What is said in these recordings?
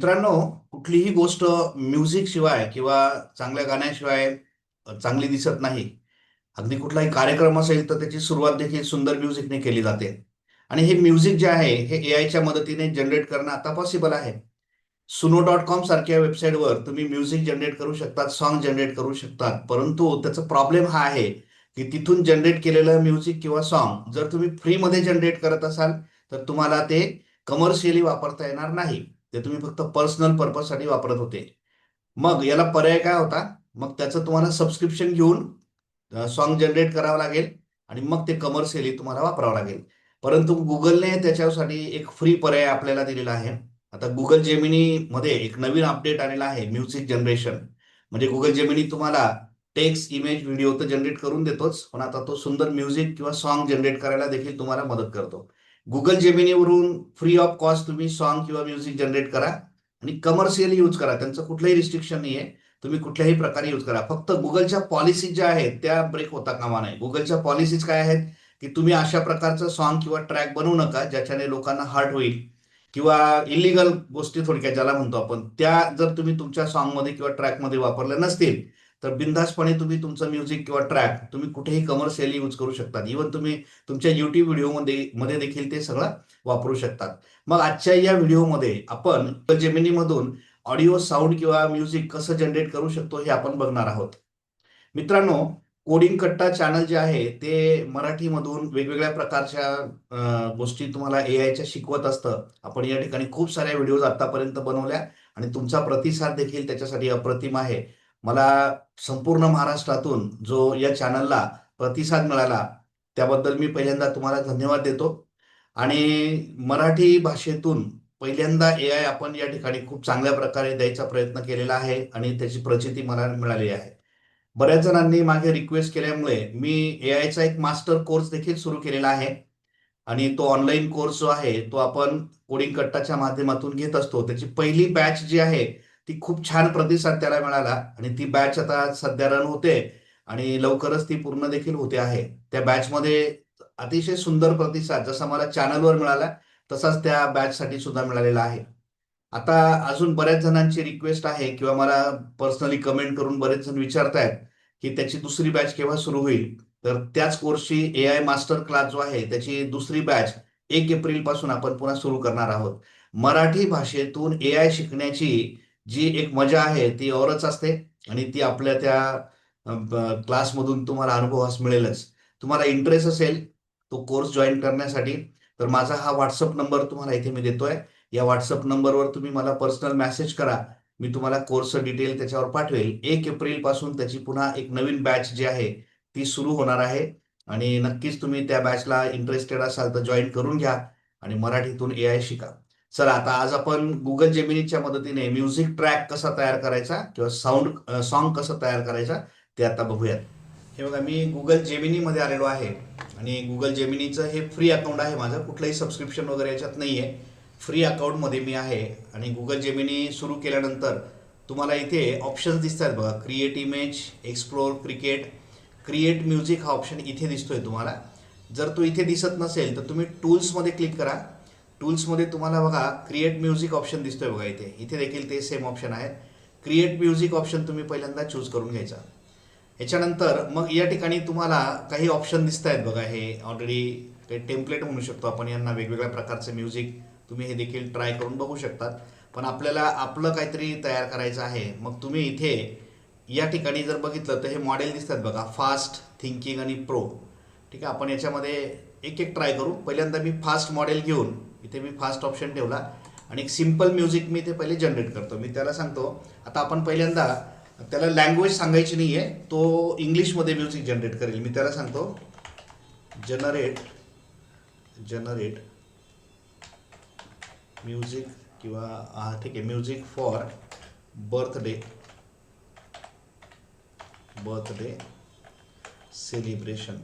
मित्रांनो, कुठलीही गोष्ट म्युझिक शिवाय किंवा चांगल्या गाण्याशिवाय चांगली दिसत नाही. अगदी कुठलाही कार्यक्रम असेल तर त्याची सुरुवात देखील सुंदर म्युझिकने केली जाते. आणि हे म्युझिक जे आहे हे एआयच्या मदतीने जनरेट करणं आता पॉसिबल आहे. suno.com सारख्या वेबसाईटवर तुम्ही म्युझिक जनरेट करू शकतात, सॉन्ग जनरेट करू शकतात. परंतु त्याचा प्रॉब्लेम हा आहे की तिथून जनरेट केलेलं म्युझिक किंवा सॉन्ग जर तुम्ही फ्रीमध्ये जनरेट करत असाल तर तुम्हाला ते कमर्शियली वापरता येणार नाही. ते तुम्ही फक्त पर्सनल पर्पजसाठी वापरत होते. मग याला पर्याय काय होता? मग त्याचं तुम्हाला सबस्क्रिप्शन घेऊन सॉन्ग जनरेट करावं लागेल आणि मग ते कमर्शियली तुम्हाला वापरावं लागेल. परंतु Googleने त्याच्यासाठी एक फ्री पर्याय आपल्याला दिलेला आहे. आता Google जेमिनीमध्ये एक नवीन अपडेट आलेला आहे म्युझिक जनरेशन. म्हणजे Google जेमिनी तुम्हाला टेक्स्ट, इमेज, व्हिडिओ तर जनरेट करून देतोच, पण आता तो सुंदर म्युझिक किंवा सॉन्ग जनरेट करायला देखील तुम्हाला मदत करतो. Google जेमिनीवरून फ्री ऑफ कॉस्ट तुम्ही सॉन्ग किंवा म्युझिक जनरेट करा आणि कमर्शियली यूज करा. त्यांचं कुठलंही रिस्ट्रिक्शन नाहीये. तुम्ही कुठल्याही प्रकारे यूज करा. फक्त Googleच्या पॉलिसीज ज्या आहेत त्या ब्रेक होता कामा नये. Googleच्या पॉलिसीज काय आहेत, की तुम्ही अशा प्रकारचं सॉन्ग किंवा ट्रॅक बनवू नका ज्याच्याने लोकांना हर्ट होईल किंवा इलिगल गोष्टी थोडक्यात ज्याला म्हणतो आपण, त्या जर तुम्ही तुमच्या सॉन्गमध्ये किंवा ट्रॅकमध्ये वापरल्या नसतील, तर बिनधास्तपणे तुम्ही तुमचं म्युझिक किंवा ट्रॅक तुम्ही कुठेही कमर्शियली यूज करू शकता. इव्हन तुम्ही तुमच्या YouTube व्हिडिओमध्ये देखील ते सगळं वापरू शकतात. मग आजच्या या व्हिडिओमध्ये आपण जेमिनीमधून ऑडिओ, साऊंड किंवा म्युझिक कसं जनरेट करू शकतो हे आपण बघणार आहोत. मित्रांनो, कोडिंग कट्टा चॅनल जे आहे ते मराठीमधून वेगवेगळ्या प्रकारच्या गोष्टी तुम्हाला एआयच्या शिकवत असतं. आपण या ठिकाणी खूप साऱ्या व्हिडिओज आतापर्यंत बनवल्या आणि तुमचा प्रतिसाद देखील त्याच्यासाठी अप्रतिम आहे. मला संपूर्ण महाराष्ट्रातून जो या चॅनलला प्रतिसाद मिळाला त्याबद्दल मी पहिल्यांदा तुम्हाला धन्यवाद देतो. आणि मराठी भाषेतून पहिल्यांदा एआय आपण या ठिकाणी खूप चांगल्या प्रकारे द्यायचा प्रयत्न केलेला आहे आणि त्याची प्रचिती मला मिळाली आहे. बऱ्याच जणांनी मागे रिक्वेस्ट केल्यामुळे मी एआयचा एक मास्टर कोर्स देखील सुरू केलेला आहे आणि तो ऑनलाईन कोर्स जो आहे तो आपण कोडिंग कट्टाच्या माध्यमातून घेत असतो. त्याची पहिली बॅच जी आहे ती खूप छान प्रतिसाद त्याला मिळाला आणि ती बॅच आता सध्या रन होते आणि लवकरच ती पूर्ण देखील होते आहे. त्या बॅचमध्ये अतिशय सुंदर प्रतिसाद जसा मला चॅनलवर मिळाला तसाच त्या बॅचसाठी सुद्धा मिळालेला आहे. आता अजून बऱ्याच जणांची रिक्वेस्ट आहे किंवा मला पर्सनली कमेंट करून बरेच जण विचारतायत की त्याची दुसरी बॅच केव्हा सुरू होईल. तर त्याच कोर्सची एआय मास्टर क्लास जो आहे त्याची दुसरी बॅच 1 एप्रिल पासून आपण पुन्हा सुरू करणार आहोत. मराठी भाषेतून एआय शिकण्याची जी एक मजा आहे ती औरच असते आणि ती आपल्या त्या क्लासमधून तुम्हाला अनुभवास मिळेलच. तुम्हाला इंटरेस्ट असेल तो कोर्स जॉईन करण्यासाठी तर माझा हा व्हॉट्सअप नंबर तुम्हाला इथे मी देतोय. या व्हॉट्सअप नंबरवर तुम्ही मला पर्सनल मेसेज करा. मी तुम्हाला कोर्सचं डिटेल त्याच्यावर पाठवेल. 1 एप्रिल पासून त्याची पुन्हा एक नवीन बॅच जी आहे ती सुरू होणार आहे आणि नक्कीच तुम्ही त्या बॅचला इंटरेस्टेड असाल तर जॉईन करून घ्या आणि मराठीतून एआय शिका. चला आता आज आपण Google जेमिनीच्या मदतीने म्युझिक ट्रॅक कसा तयार करायचा किंवा सॉन्ग कसं तयार करायचा ते आता बघूयात. हे बघा, मी Google जेमिनीमध्ये आलेलो आहे आणि Google जेमिनीचं हे फ्री अकाउंट आहे माझं. कुठलंही सबस्क्रिप्शन वगैरे याच्यात नाही आहे. फ्री अकाउंटमध्ये मी आहे आणि Google जेमिनी सुरू केल्यानंतर तुम्हाला इथे ऑप्शन्स दिसत आहेत बघा. Create image, explore, create music हा ऑप्शन इथे दिसतोय तुम्हाला. जर तो इथे दिसत नसेल तर तुम्ही टूल्समध्ये क्लिक करा. टूल्समध्ये तुम्हाला बघा क्रिएट म्युझिक ऑप्शन दिसतोय बघा इथे. इथे देखील ते सेम ऑप्शन आहेत. क्रिएट म्युझिक ऑप्शन तुम्ही पहिल्यांदा चूज करून घ्यायचा. याच्यानंतर मग या ठिकाणी तुम्हाला काही ऑप्शन दिसत आहेत बघा. हे ऑलरेडी काही टेम्पलेट म्हणू शकतो आपण यांना. वेगवेगळ्या प्रकारचे म्युझिक तुम्ही हे देखील ट्राय करून बघू शकतात. पण आपल्याला आपलं काहीतरी तयार करायचं आहे. मग तुम्ही इथे या ठिकाणी जर बघितलं तर हे मॉडेल दिसतात बघा, फास्ट, थिंकिंग आणि प्रो. ठीक आहे, आपण याच्यामध्ये एक एक ट्राय करू. पहिल्यांदा मी फास्ट मॉडेल घेऊन इथे मी फास्ट ऑप्शन ठेवला आणि एक सिम्पल म्युझिक मी इथे पहिले जनरेट करतो. मी त्याला सांगतो आता आपण पहिल्यांदा त्याला लँग्वेज सांगायची नाही आहे, तो इंग्लिशमध्ये म्युझिक जनरेट करेल. मी त्याला सांगतो जनरेट म्युझिक किंवा ठीक आहे, म्युझिक फॉर बर्थडे सेलिब्रेशन.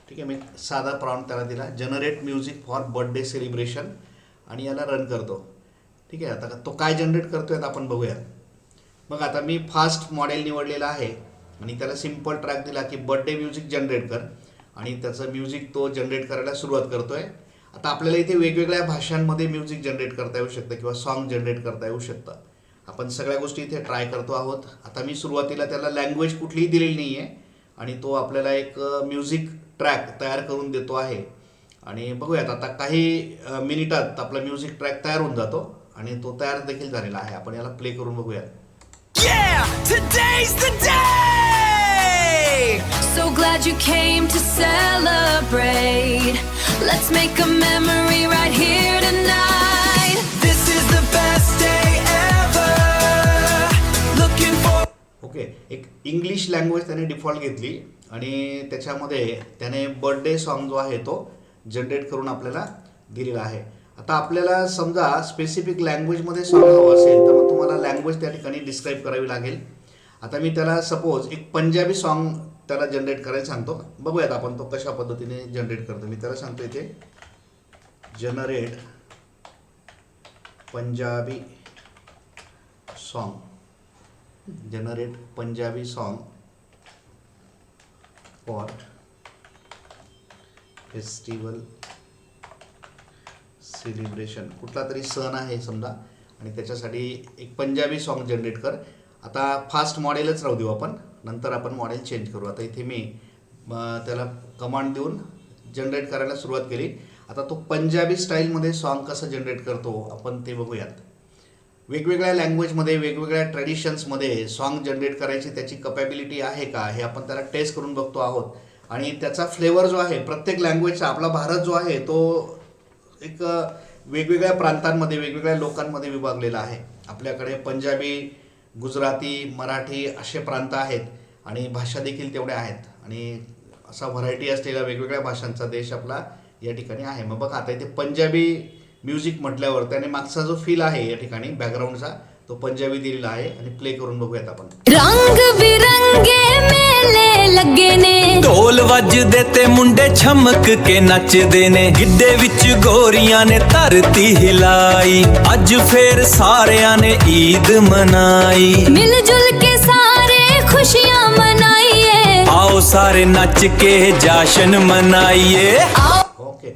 ठीक आहे, मी साधा प्रॉम्प्ट त्याला दिला, generate music for birthday celebration, आणि याला रन करतो. ठीक आहे, आता तो काय जनरेट करतोय आपण बघूया. मग आता मी फास्ट मॉडेल निवडलेला आहे आणि त्याला सिम्पल ट्रॅक दिला की बर्थडे म्युझिक जनरेट कर आणि त्याचं म्युझिक तो जनरेट करायला सुरुवात करतोय. आता आपल्याला इथे वेगवेगळ्या भाषांमध्ये म्युझिक जनरेट करता येऊ शकतं किंवा सॉन्ग जनरेट करता येऊ शकतं. आपण सगळ्या गोष्टी इथे ट्राय करतो आहोत. आता मी सुरुवातीला त्याला लँग्वेज कुठलीही दिलेली नाही आहे आणि तो आपल्याला एक म्युझिक ट्रॅक तयार करून देतो आहे. आणि बघूयात आता काही मिनिटात आपला म्युझिक ट्रॅक तयार होऊन जातो आणि तो तयार देखील झालेला आहे. आपण याला प्ले करून बघूयात. Yeah, today's the day. So glad you came to celebrate. Let's make a memory right here tonight. This is the best day ever. Looking for. Okay, एक इंग्लिश लँग्वेज त्याने डिफॉल्ट घेतली आणि त्याच्यामध्ये त्याने बर्थडे सॉन्ग जो आहे तो generate करून आपल्याला दिलेला आहे. आता आपल्याला समजा स्पेसिफिक लँग्वेजमध्ये सॉन्ग हवं असेल तर मग तुम्हाला लँग्वेज त्या ठिकाणी डिस्क्राईब करावी लागेल. आता मी त्याला सपोज एक पंजाबी सॉन्ग त्याला जनरेट करायला सांगतो. बघूयात आपण तो कशा पद्धतीने जनरेट करतो. मी त्याला सांगतो इथे generate Punjabi song, generate Punjabi song for festival celebration. कुठला तरी सण आहे समजा आणि त्याच्यासाठी एक पंजाबी सॉन्ग जनरेट कर. आता फास्ट मॉडेलच राहू देऊ आपण, नंतर आपण मॉडेल चेंज करू. आता इथे मी त्याला कमांड देऊन जनरेट करायला सुरुवात केली. आता तो पंजाबी स्टाईलमध्ये सॉन्ग कसं जनरेट करतो आपण ते बघूयात. वेगवेगळ्या लँग्वेजमध्ये वेगवेगळ्या ट्रेडिशन्समध्ये सॉन्ग जनरेट करायची त्याची कपॅबिलिटी आहे का हे आपण त्याला टेस्ट करून बघतो आहोत. आणि त्याचा फ्लेवर जो आहे प्रत्येक लँग्वेजचा, आपला भारत जो आहे तो एक वेगवेगळ्या प्रांतांमध्ये वेगवेगळ्या लोकांमध्ये विभागलेला आहे. आपल्याकडे पंजाबी, गुजराती, मराठी असे प्रांत आहेत आणि भाषा देखील तेवढ्या आहेत आणि असा व्हरायटी असलेला वेगवेगळ्या भाषांचा देश आपला या ठिकाणी आहे. मग बघा आता इथे पंजाबी म्युझिक म्हटल्यावर त्याने मागचा जो फील आहे या ठिकाणी बॅकग्राऊंडचा तो पंजाबी दिलेला आहे आणि प्ले करून बघूयात आपण. रंग बिरंगे मेले लगे ने, ढोल ਵੱਜਦੇ ਤੇ ਮੁੰਡੇ ਛਮਕ ਕੇ ਨੱਚਦੇ ਨੇ, ਗਿੱਧੇ ਵਿੱਚ ਗੋਰੀਆਂ ਨੇ ਧਰਤੀ ਹਿਲਾਈ, ਅੱਜ ਫੇਰ ਸਾਰਿਆਂ ਨੇ ਈਦ ਮਨਾਈ, मिलजुल के सारे खुशियां मनाइए, आओ सारे नच के जश्न मनाइए. ओके,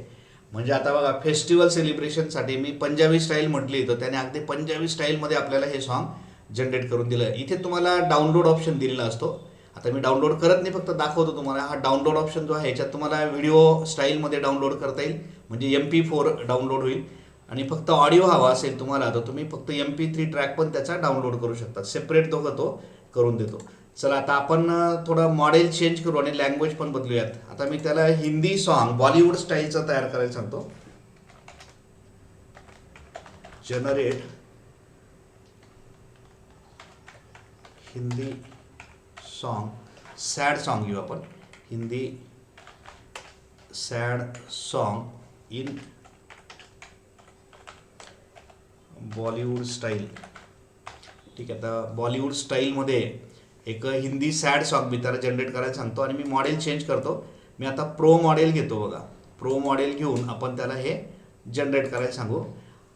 म्हणजे आता बघा फेस्टिवल सेलिब्रेशनसाठी मी पंजाबी स्टाईल म्हटली तर त्याने अगदी पंजाबी स्टाईलमध्ये आपल्याला हे सॉन्ग जनरेट करून दिलं. इथे तुम्हाला डाउनलोड ऑप्शन दिलेला असतो. आता मी डाउनलोड करत नाही, फक्त दाखवतो तुम्हाला. हा डाउनलोड ऑप्शन जो आहे याच्यात तुम्हाला व्हिडिओ स्टाईलमध्ये डाउनलोड करता येईल, म्हणजे MP4 डाउनलोड होईल. आणि फक्त ऑडिओ हवा असेल तुम्हाला तर तुम्ही फक्त MP3 ट्रॅक पण त्याचा डाउनलोड करू शकता. सेपरेट दोघं तो करून देतो. चला आता आपण थोडं मॉडेल चेंज करू आणि लँग्वेज पण बदलूयात. आता मी त्याला हिंदी सॉन्ग बॉलिवूड स्टाईलचं तयार करायला सांगतो. Generate Hindi song, sad song घेऊ आपण. Hindi sad song in Bollywood style. ठीक आहे, आता बॉलिवूड स्टाईलमध्ये एक हिंदी सॅड सॉन्ग मी त्याला जनरेट करायला सांगतो आणि मी मॉडेल चेंज करतो. मी आता प्रो मॉडेल घेतो. बघा, प्रो मॉडेल घेऊन आपण त्याला हे जनरेट करायला सांगू.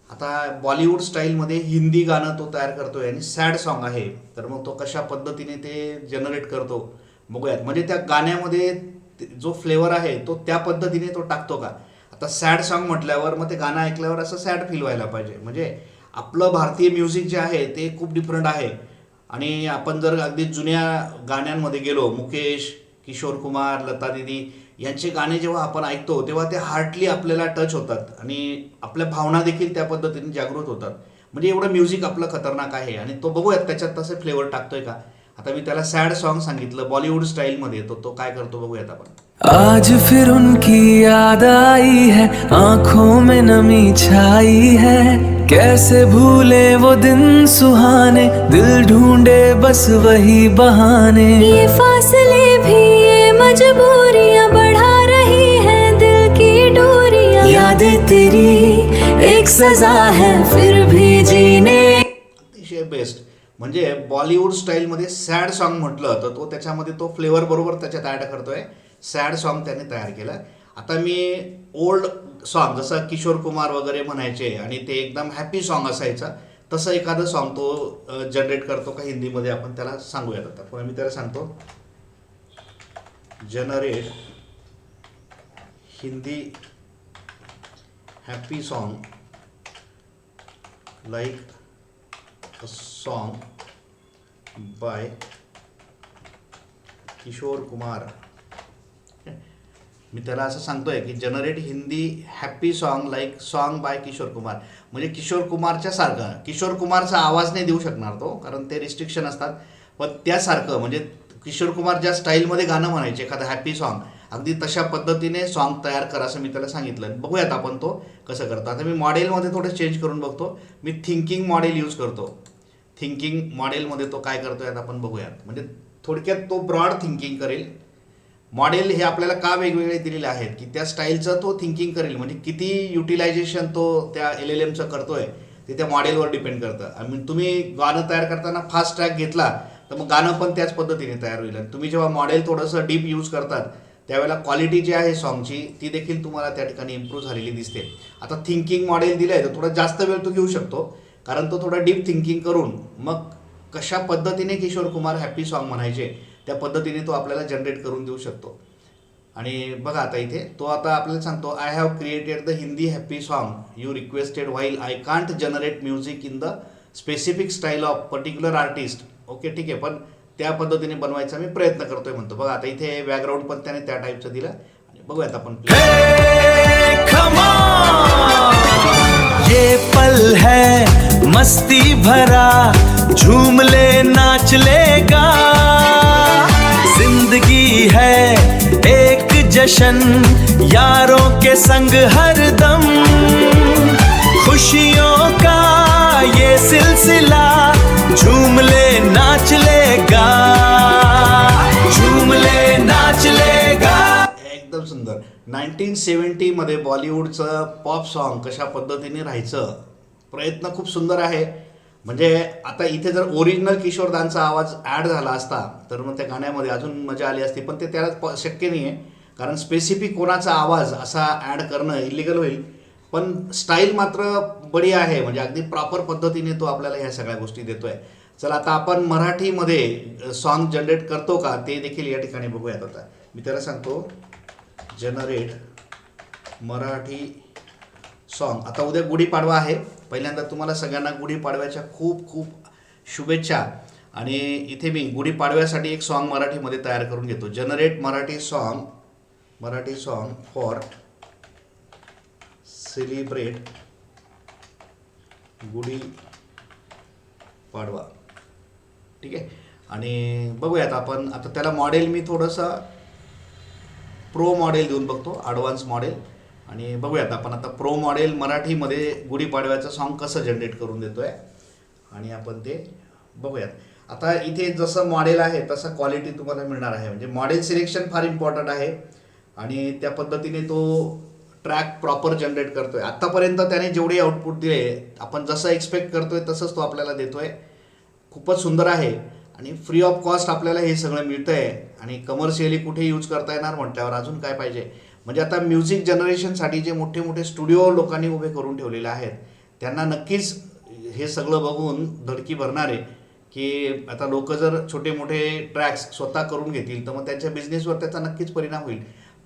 आता बॉलिवूड स्टाईलमध्ये हिंदी गाणं तो तयार करतोय आणि सॅड सॉन्ग आहे, तर मग तो कशा पद्धतीने ते जनरेट करतो बघूयात. म्हणजे त्या गाण्यामध्ये जो फ्लेवर आहे तो त्या पद्धतीने तो टाकतो का. आता सॅड सॉन्ग म्हटल्यावर मग ते गाणं ऐकल्यावर असं सॅड फील व्हायला पाहिजे. म्हणजे आपलं भारतीय म्युझिक जे आहे ते खूप डिफरंट आहे आणि आपण जर अगदी जुन्या गाण्यांमध्ये गेलो, मुकेश, किशोर कुमार, लता दीदी यांचे गाणे जेव्हा आपण ऐकतो तेव्हा ते हार्टली आपल्याला टच होतात आणि आपल्या भावना देखील त्या पद्धतीने जागृत होतात. म्हणजे एवढं म्युझिक आपलं खतरनाक आहे आणि तो बघूयात त्याच्यात तसे फ्लेवर टाकतोय का. आता मी त्याला सॅड सॉन्ग सांगितलं बॉलिवूड स्टाईलमध्ये, तो काय करतो बघूयात आपण. आज फिर उनकी याद आई है, आंखों में नमी छाई है, कैसे भूले वो दिन सुहाने, दिल ढूंढे बस वही बहाने, ये फासले भी ये मजबूरियां बढ़ा रही हैं दिल की दूरियां, यादें तेरी एक सजा है फिर भी जीने. अतिशय बेस्ट. म्हणजे बॉलिवूड स्टाईलमध्ये सॅड सॉन्ग म्हटलं तर तो त्याच्यामध्ये तो फ्लेवर बरोबर त्याच्यात ॲड करतोय. सॅड सॉन्ग त्याने तयार केलं. आता मी ओल्ड सॉन्ग जसं किशोर कुमार वगैरे म्हणायचे आणि ते एकदम हॅपी सॉन्ग असायचं तसं एखादं सॉन्ग तो जनरेट करतो का हिंदीमध्ये आपण त्याला सांगूयात. आता पण मी त्याला सांगतो generate Hindi happy song like a song by Kishore Kumar. मी त्याला असं सांगतोय की generate Hindi happy song like song by Kishore Kumar. म्हणजे किशोर कुमारच्या सारखं. किशोर कुमारचा आवाज नाही देऊ शकणार तो, कारण ते रिस्ट्रिक्शन असतात. पण त्यासारखं म्हणजे किशोर कुमार ज्या स्टाईलमध्ये गाणं म्हणायचे एखादं हॅपी सॉन्ग, अगदी तशा पद्धतीने सॉन्ग तयार कर असं मी त्याला सांगितलं. बघूयात आपण तो कसं करतो. आता मी मॉडेलमध्ये थोडं चेंज करून बघतो. मी थिंकिंग मॉडेल यूज करतो. थिंकिंग मॉडेलमध्ये तो काय करतो यात आपण बघूयात. म्हणजे थोडक्यात तो ब्रॉड थिंकिंग करेल. मॉडेल हे आपल्याला का वेगवेगळे दिलेले आहेत की त्या स्टाईलचं तो थिंकिंग करेल. म्हणजे किती युटिलायझेशन तो त्या LLMचं करतोय ते त्या मॉडेलवर डिपेंड करतं. आणि तुम्ही गाणं तयार करताना फास्ट ट्रॅक घेतला तर मग गाणं पण त्याच पद्धतीने तयार होईल. आणि तुम्ही जेव्हा मॉडेल थोडंसं डीप यूज करतात त्यावेळेला क्वालिटी जी आहे सॉन्गची ती देखील तुम्हाला त्या ठिकाणी इम्प्रूव्ह झालेली दिसते. आता थिंकिंग मॉडेल दिलं आहे तर थोडा जास्त वेळ तो घेऊ शकतो, कारण तो थोडा डीप थिंकिंग करून मग कशा पद्धतीने किशोर कुमार हॅपी सॉन्ग म्हणायचे त्या पद्धतीने तो आपल्याला जनरेट करून देऊ शकतो. आणि बघा आता इथे तो आता आपल्याला सांगतो, I have created the Hindi happy song you requested while I can't generate music in the specific style of particular artist. Okay ठीक आहे, पण त्या पद्धतीने बनवायचा मी प्रयत्न करतोय म्हणतो. बघा आता इथे बॅकग्राऊंड पण त्याने त्या टाईपचं दिलं. आणि बघूयात आपण. Hey, come on! ये पल है मस्ती भरा, झूम ले नाच लेगा. जिंदगी है एक जशन, यारों के संग हरदम. खुशियों का ये सिलसिला, झूम ले नाच लेगा, झूम ले नाच लेगा. एकदम सुंदर. 1970 मध्ये बॉलिवूडचं पॉप सॉन्ग कशा पद्धतीने राहायचं प्रयत्न खूप सुंदर आहे. म्हणजे आता इथे जर ओरिजिनल किशोरदांचा आवाज ॲड झाला असता तर मग त्या गाण्यामध्ये अजून मजा आली असती, पण ते त्याला शक्य नाही आहे, कारण स्पेसिफिक कोणाचा आवाज असा ॲड करणं इलिगल होईल. पण स्टाईल मात्र बढिया आहे. म्हणजे अगदी प्रॉपर पद्धतीने तो आपल्याला ह्या सगळ्या गोष्टी देतोय. चला आता आपण मराठीमध्ये सॉन्ग जनरेट करतो का ते देखील या ठिकाणी बघूयात. आता मी त्याला सांगतो जनरेट मराठी सॉन्ग. आता उद्या गुढीपाडवा आहे. पहिल्यांदा तुम्हाला सगळ्यांना गुढीपाडव्याच्या खूप खूप शुभेच्छा. आणि इथे मी गुढीपाडव्यासाठी एक सॉन्ग मराठीमध्ये तयार करून घेतो. Generate Marathi song for celebrate Gudhi Padwa. ठीक आहे, आणि बघूयात आपण. आता त्याला मॉडेल मी थोडंसं प्रो मॉडेल देऊन बघतो, ॲडव्हान्स मॉडेल. आणि बघूयात आपण आता प्रो मॉडेल मराठीमध्ये गुढीपाडव्याचं सॉन्ग कसं जनरेट करून देतो आहे. आणि आपण ते बघूयात. आता इथे जसं मॉडेल आहे तसं क्वालिटी तुम्हाला मिळणार आहे. म्हणजे मॉडेल सिलेक्शन फार इम्पॉर्टंट आहे आणि त्या पद्धतीने तो ट्रॅक प्रॉपर जनरेट करतो आहे. आत्तापर्यंत त्याने जेवढे आउटपुट दिले आपण जसं एक्सपेक्ट करतो आहे तसंच तो आपल्याला देतो आहे. खूपच सुंदर आहे आणि फ्री ऑफ कॉस्ट आपल्याला हे सगळं मिळतं आहे. आणि कमर्शियली कुठे यूज करता येणार म्हटल्यावर अजून काय पाहिजे. म्हणजे आता म्युझिक जनरेशनसाठी जे मोठे मोठे स्टुडिओ लोकांनी उभे करून ठेवलेले आहेत त्यांना नक्कीच हे सगळं बघून धडकी भरणार आहे की आता लोक जर छोटे मोठे ट्रॅक्स स्वतः करून घेतील तर मग त्यांच्या बिझनेसवर त्याचा नक्कीच परिणाम होईल.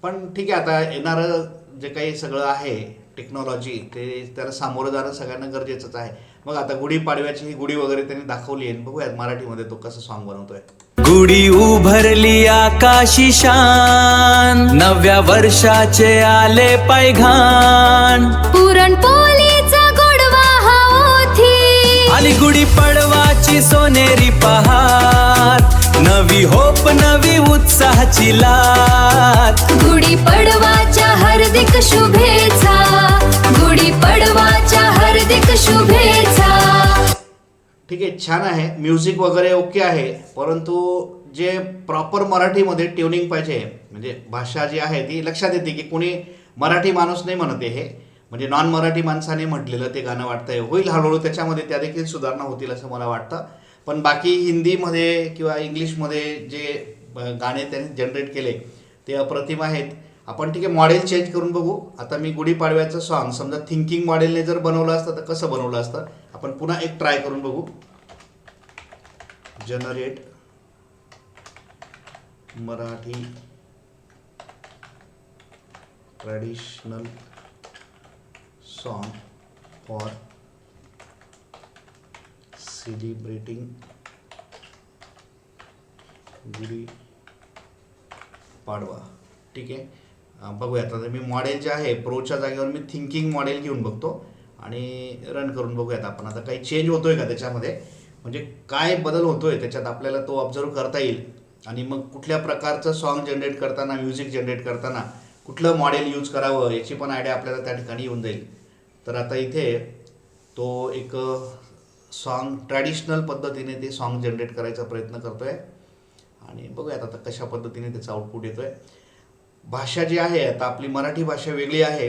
पण ठीक आहे, आता येणारं जे काही सगळं आहे टेक्नॉलॉजी ते त्याला सामोरं जाणं सगळ्यांना गरजेचंच आहे. मग आता गुढीपाडव्याची ही गुढी वगैरे त्यांनी दाखवली आहे. बघूयात मराठीमध्ये तो कसं सॉन्ग बनवतोय. गुढी उभरली आकाशी शान, नव्या वर्षाचे आले पैघाण. पुरणपोळीचा गोडवा हा ओठी, आली गुढी पडवाची सोनेरी पहाट, नवी होप नवी उत्साहाची लाट. गुढी पडवाच्या हार्दिक शुभेच्छा, गुढी पडवाच्या हार्दिक शुभेच्छा. ठीक आहे, छान आहे. म्युझिक वगैरे ओके आहे, परंतु जे प्रॉपर मराठीमध्ये ट्युनिंग पाहिजे. म्हणजे भाषा जी आहे ती लक्षात येते की कोणी मराठी माणूस नाही म्हणते हे, म्हणजे नॉन मराठी माणसाने म्हटलेलं ते गाणं वाटतंय. होईल हळूहळू त्याच्यामध्ये त्या देखील सुधारणा होतील असं मला वाटतं. पण बाकी हिंदीमध्ये किंवा इंग्लिशमध्ये जे गाणे त्यांनी जनरेट केले ते अप्रतिम आहेत. आपण ठीक आहे मॉडेल चेंज करून बघू. आता मी गुढीपाडव्याचं सॉन्ग समजा थिंकिंग मॉडेलने जर बनवलं असतं तर कसं बनवलं असतं आपण पुन्हा एक ट्राय करून बघू. Generate Marathi traditional song for celebrating गुढी पाडवा. ठीक आहे. बघूया आता मी मॉडेल जे आहे प्रोच्या जागेवर मी थिंकिंग मॉडेल घेऊन बघतो आणि रन करून बघूयात आपण आता काही चेंज होतोय का त्याच्यामध्ये, म्हणजे काय बदल होतोय त्याच्यात आपल्याला तो ऑब्झर्व करता येईल. आणि मग कुठल्या प्रकारचं सॉन्ग जनरेट करताना, म्युझिक जनरेट करताना कुठलं मॉडेल यूज करावं याची पण आयडिया आपल्याला त्या ठिकाणी येऊन जाईल. तर आता इथे तो एक सॉन्ग ट्रॅडिशनल पद्धतीने ते सॉन्ग जनरेट करायचा प्रयत्न करतोय आणि बघूयात आता कशा पद्धतीने त्याचा आउटपुट येतोय. भाषा जी आहे आता आपली मराठी भाषा वेगळी आहे,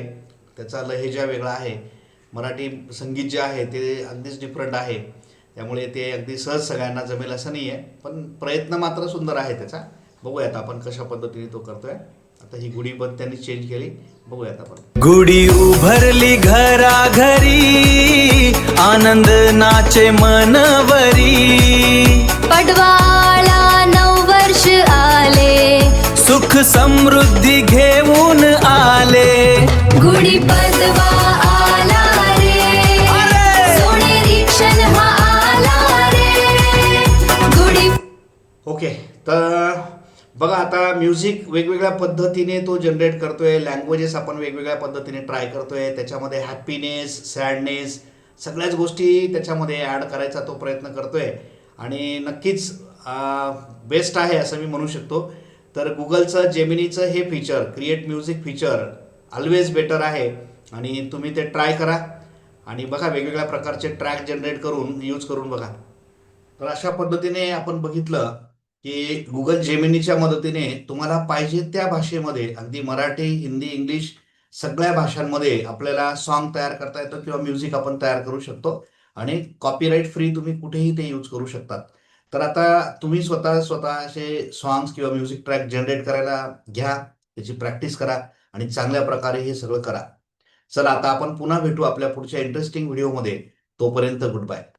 त्याचा लहेजा वेगळा आहे. मराठी संगीत जे आहे ते अगदीच डिफरंट आहे, त्यामुळे ते अगदी सहज सगळ्यांना जमेल असं नाही आहे, पण प्रयत्न मात्र सुंदर आहे त्याचा. बघूयात आपण कशा पद्धतीने तो करतोय. आता ही गुढी पण त्यांनी चेंज केली, बघूयात आपण. गुढी उभरली घराघरी, आनंद नाचे मनवरी. पडवाळा 9 वर्ष आले, सुख समृद्धी घेऊन आले. गुढी पडवा आला रे, सोनेरी क्षण हा आला रे. गुढी ओके, तर बघा आता म्युझिक वेगवेगळ्या पद्धतीने तो जनरेट करतोय, लँग्वेजेस आपण वेगवेगळ्या पद्धतीने ट्राय करतोय, त्याच्यामध्ये हॅपीनेस, सॅडनेस सगळ्याच गोष्टी त्याच्यामध्ये ॲड करायचा तो प्रयत्न करतोय आणि नक्कीच बेस्ट आहे असं मी म्हणू शकतो. तर गुगलचं जेमिनीचं हे feature, create music feature always better आहे आणि तुम्ही ते ट्राय करा आणि बघा वेगवेगळ्या प्रकारचे ट्रॅक जनरेट करून यूज करून बघा. तर अशा पद्धतीने आपण बघितलं की गुगल जेमिनीच्या मदतीने तुम्हाला पाहिजे त्या भाषेमध्ये अगदी मराठी, हिंदी, इंग्लिश सगळ्या भाषांमध्ये आपल्याला सॉन्ग तयार करता येतं किंवा म्युझिक आपण तयार करू शकतो आणि कॉपीराईट फ्री तुम्ही कुठेही ते यूज करू शकतात. तर आता तुम्ही स्वतः असे सॉंग्स किंवा म्युझिक ट्रॅक जनरेट करायला घ्या, त्याची प्रॅक्टिस करा आणि चांगल्या प्रकारे हे सगळं करा. चला आता आपण पुन्हा भेटू आपल्या पुढच्या इंटरेस्टिंग व्हिडिओमध्ये. तोपर्यंत गुड बाय.